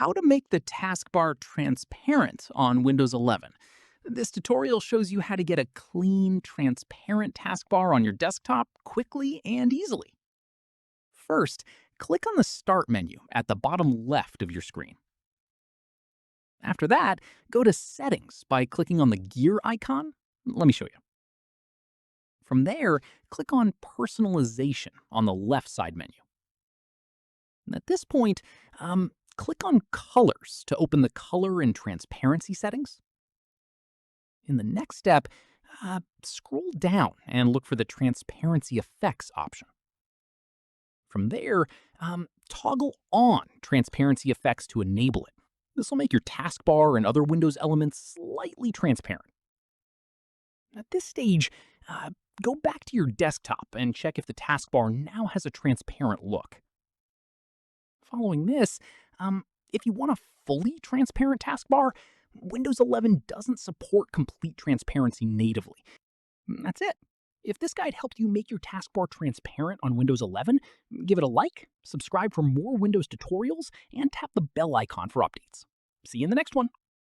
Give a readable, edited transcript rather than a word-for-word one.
how to make the taskbar transparent on Windows 11. This tutorial shows you how to get a clean, transparent taskbar on your desktop quickly and easily. First, click on the Start menu at the bottom left of your screen. After that, go to Settings by clicking on the gear icon. Let me show you. From there, click on Personalization on the left side menu. At this point, click on Colors to open the color and transparency settings. In the next step, scroll down and look for the Transparency Effects option. From there, toggle on Transparency Effects to enable it. This will make your taskbar and other Windows elements slightly transparent. At this stage, go back to your desktop and check if the taskbar now has a transparent look. Following this, if you want a fully transparent taskbar, Windows 11 doesn't support complete transparency natively. That's it. If this guide helped you make your taskbar transparent on Windows 11, give it a like, subscribe for more Windows tutorials, and tap the bell icon for updates. See you in the next one.